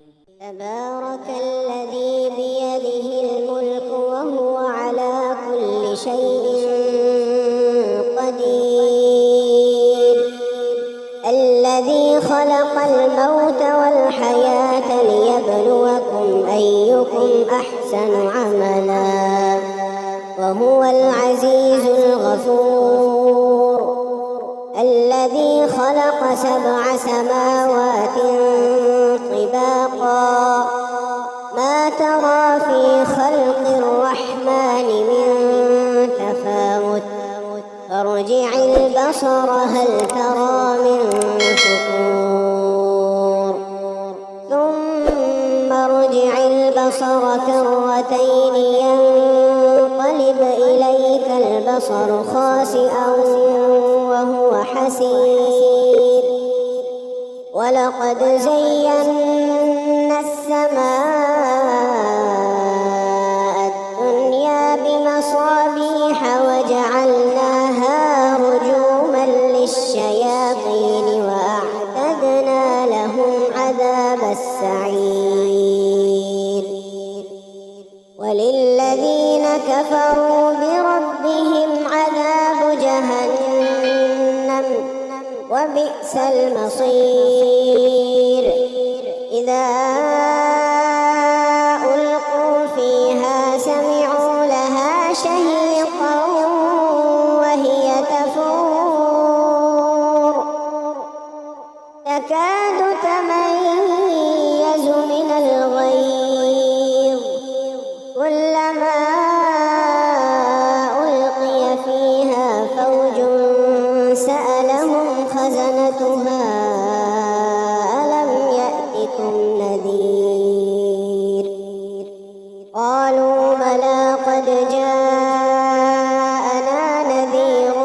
تبارك الذي بيده الملك وهو على كل شيء قدير، الذي خلق الموت والحياة ليبلوكم أيكم أحسن عملا وهو العزيز الغفور، الذي خلق 7 سماوات طباقا ما ترى في خلق الرحمن من تفاوت فارجع البصر هل ترى من فطور ثم ارجع البصر كرتين ينقلب إليك البصر خاسئا وهو حسير، ولقد زينا السماء الدنيا بمصابيح وجعلناها رجوما للشياطين وأعتدنا لهم عذاب السعير، وللذين كفروا بربهم عذاب جهنم وبئس المصير، إذا ألقوا فيها سمعوا لها شهيقا وهي تفور تكاد تميز من الغيظ، كلما ألقي فيها فوج سألهم خزنتها ألم يأتكم نذير، قالوا بلى قد جاءنا نذير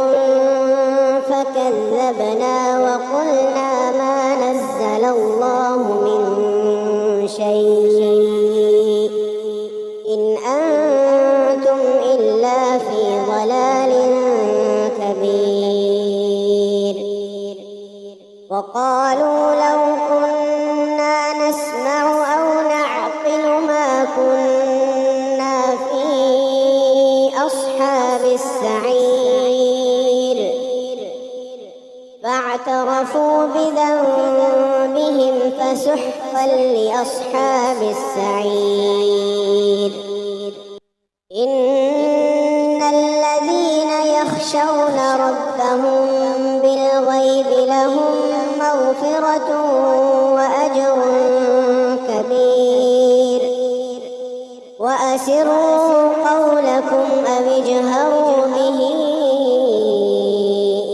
فكذبنا وقلنا ما نزل الله من شيء إن أنتم إلا في ضلال كبير، وقالوا لو كنا نسمع أو نعقل ما كنا في أصحاب السعير، فاعترفوا بذنبهم فسحقا لأصحاب السعير، إن الذين يخشون ربهم بالغيب لهم مغفرة وأجر كبير، وأسروا قولكم أو اجهروا به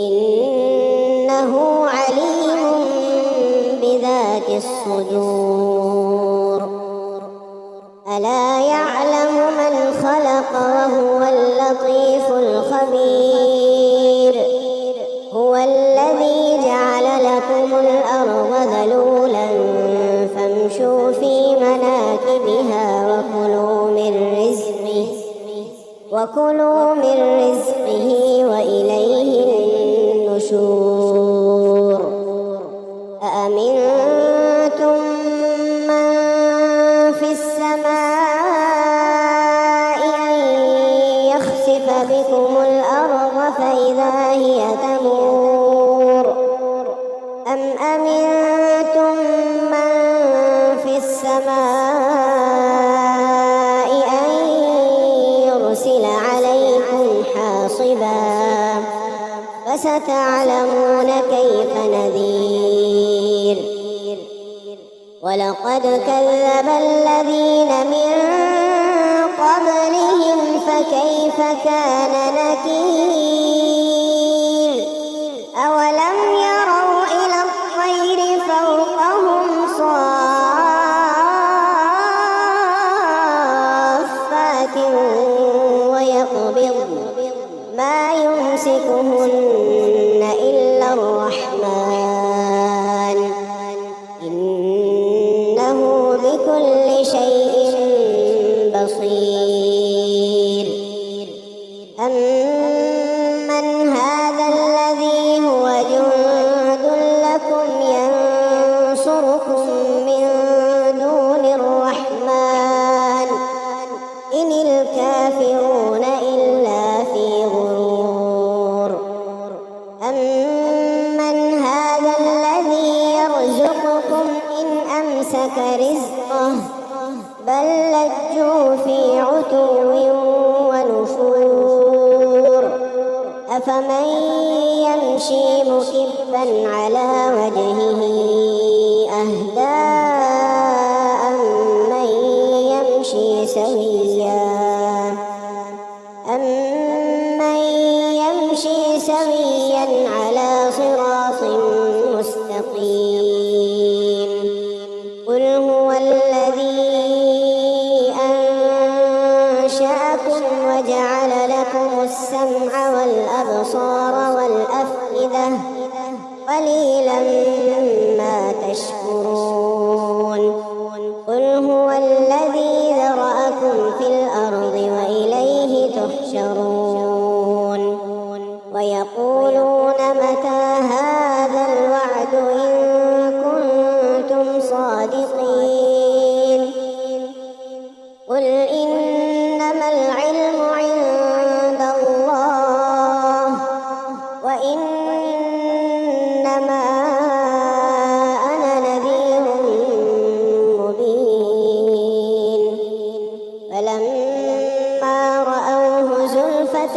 إنه عليم بذات الصدور، ألا يعلم من خلق وهو اللطيف الخبير، هو الذي جعل لكم الأرض ذلولا فامشوا في مناكبها وكلوا من رزقه وإليه النشور، أأمنتم من في السماء أن يخسف بكم الأرض فإذا هي تمور، أم أمنتم من في السماء أن يرسل عليكم حاصبا فستعلمون كيف نذير، ولقد كذب الذين من قبلهم فكيف كان نكير، أولم يروا إلى الطير فوقهم صافات ويقبضن ما يمسكهن إلا الرحمن إنه بكل شيء بصير، أمن هذا الذي هو جند لكم ينصركم من دون أمسك رزقه بل لجوا في عتو ونفور أفمن يمشي مكبا على وجهه أهدى أمن يمشي سويا على صراط مستقيم قل هو الذي أنشأكم وجعل لكم السمع والأبصار والأفئدة قليلا ما تشكرون قل هو الذي ذرأكم في الأرض وإليه تحشرون ويقولون متى هذا الوعد إن كنتم صادقين قل إنما العلم عند الله وإنما أنا نذير مبين فلما رأوه زلفة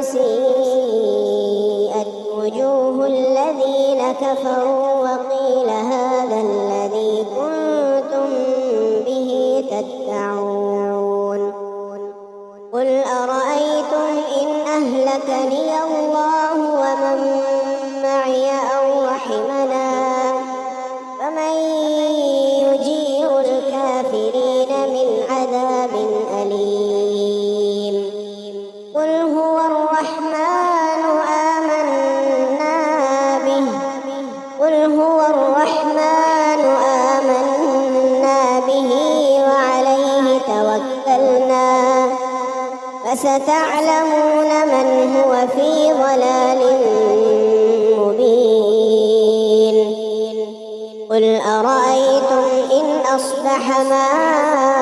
سيئت وجوه الذين كفروا وقيل هذا الذي كنتم به تدعون قل أرأيتم إن أهلكني الله ومن معي أو رحمنا فمن يجير الكافرين من عذاب أليم قل هو الرحمن آمنا به وعليه توكلنا فستعلمون من هو في ضلال مبين قل أرأيتم إن أصبح ماؤكم